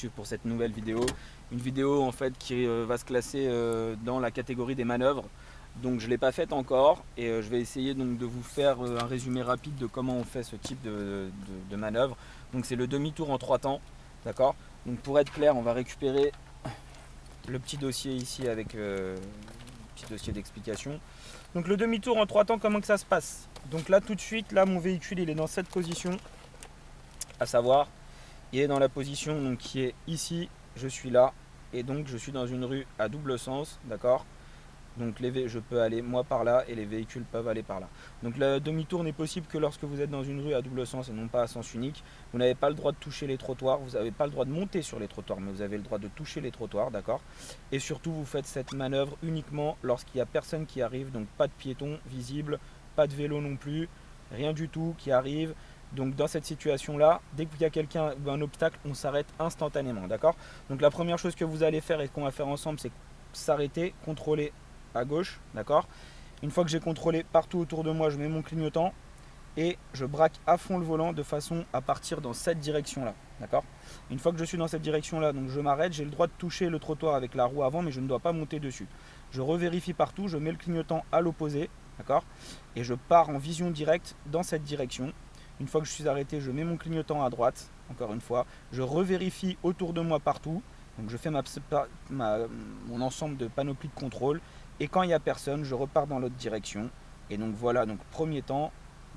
Pour cette nouvelle vidéo, une vidéo en fait qui va se classer dans la catégorie des manœuvres. Donc je ne l'ai pas faite encore et je vais essayer donc de vous faire un résumé rapide de comment on fait ce type de manœuvre. Donc c'est le demi-tour en 3 temps, d'accord. Donc pour être clair, on va récupérer le petit dossier ici avec le petit dossier d'explication. Donc le demi-tour en 3 temps, comment que ça se passe? Donc là tout de suite, là mon véhicule il est dans cette position, à savoir il est dans la position donc, qui est ici, je suis là, et donc je suis dans une rue à double sens, d'accord. Donc je peux aller moi par là et les véhicules peuvent aller par là. Donc le demi-tour n'est possible que lorsque vous êtes dans une rue à double sens et non pas à sens unique. Vous n'avez pas le droit de toucher les trottoirs, vous n'avez pas le droit de monter sur les trottoirs, mais vous avez le droit de toucher les trottoirs, d'accord. Et surtout vous faites cette manœuvre uniquement lorsqu'il n'y a personne qui arrive, donc pas de piétons visibles, pas de vélo non plus, rien du tout qui arrive. Donc dans cette situation-là, dès qu'il y a quelqu'un ou un obstacle, on s'arrête instantanément, d'accord. Donc la première chose que vous allez faire et qu'on va faire ensemble, c'est s'arrêter, contrôler à gauche, d'accord. Une fois que j'ai contrôlé partout autour de moi, je mets mon clignotant et je braque à fond le volant de façon à partir dans cette direction-là, d'accord. Une fois que je suis dans cette direction-là, donc je m'arrête, j'ai le droit de toucher le trottoir avec la roue avant, mais je ne dois pas monter dessus. Je revérifie partout, je mets le clignotant à l'opposé, d'accord, et je pars en vision directe dans cette direction. Une fois que je suis arrêté, je mets mon clignotant à droite, encore une fois. Je revérifie autour de moi partout. Donc je fais mon ensemble de panoplie de contrôle. Et quand il n'y a personne, je repars dans l'autre direction. Et donc voilà, donc premier temps,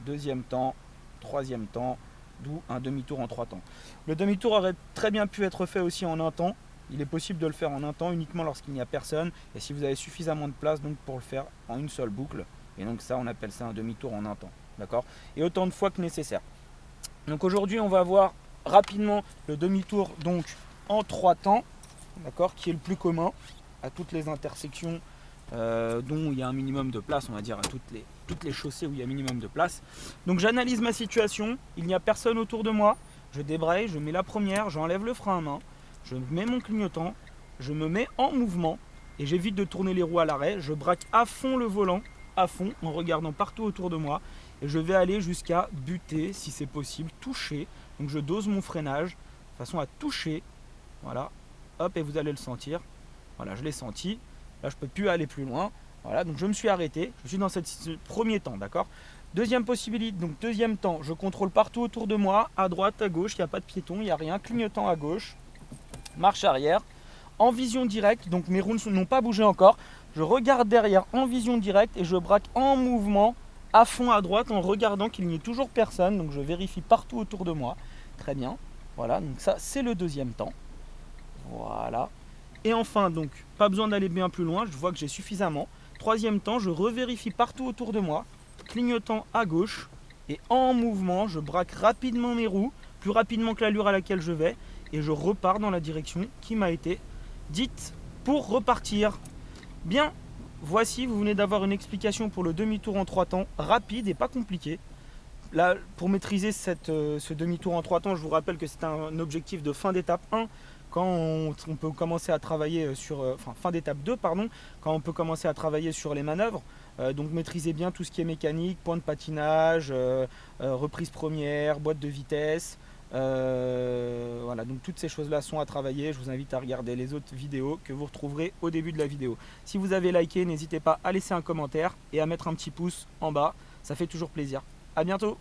deuxième temps, troisième temps, d'où un demi-tour en 3 temps. Le demi-tour aurait très bien pu être fait aussi en un temps. Il est possible de le faire en un temps uniquement lorsqu'il n'y a personne. Et si vous avez suffisamment de place donc pour le faire en une seule boucle. Et donc ça, on appelle ça un demi-tour en un temps. D'accord, et autant de fois que nécessaire. Donc aujourd'hui on va voir rapidement le demi-tour donc en 3 temps, d'accord, qui est le plus commun à toutes les intersections dont il y a un minimum de place, on va dire à toutes les chaussées où il y a un minimum de place. Donc j'analyse ma situation, il n'y a personne autour de moi, je débraye, je mets la première, j'enlève le frein à main, je mets mon clignotant, je me mets en mouvement et j'évite de tourner les roues à l'arrêt, je braque à fond le volant, à fond, en regardant partout autour de moi. Et je vais aller jusqu'à buter, si c'est possible, toucher. Donc je dose mon freinage, de façon à toucher. Voilà, hop, et vous allez le sentir. Voilà, je l'ai senti. Là, je ne peux plus aller plus loin. Voilà, donc je me suis arrêté. Je suis dans ce premier temps, d'accord. Deuxième possibilité, donc deuxième temps, je contrôle partout autour de moi, à droite, à gauche, il n'y a pas de piéton, il n'y a rien. Clignotant à gauche, marche arrière. En vision directe, donc mes roues n'ont pas bougé encore. Je regarde derrière en vision directe et je braque en mouvement à fond à droite en regardant qu'il n'y ait toujours personne. Donc je vérifie partout autour de moi. Très bien. Voilà, donc ça c'est le deuxième temps. Voilà. Et enfin, donc, pas besoin d'aller bien plus loin, je vois que j'ai suffisamment. Troisième temps, je revérifie partout autour de moi, clignotant à gauche. Et en mouvement, je braque rapidement mes roues, plus rapidement que l'allure à laquelle je vais. Et je repars dans la direction qui m'a été dite pour repartir. Bien, voici, vous venez d'avoir une explication pour le demi-tour en 3 temps, rapide et pas compliqué. Là, pour maîtriser ce demi-tour en 3 temps, je vous rappelle que c'est un objectif de fin d'étape 1, quand on peut commencer à travailler sur, enfin fin d'étape 2, pardon, quand on peut commencer à travailler sur les manœuvres. Donc maîtrisez bien tout ce qui est mécanique, point de patinage, reprise première, boîte de vitesse. Voilà, donc toutes ces choses-là sont à travailler. Je vous invite à regarder les autres vidéos que vous retrouverez au début de la vidéo. Si vous avez liké, n'hésitez pas à laisser un commentaire et à mettre un petit pouce en bas. Ça fait toujours plaisir. À bientôt!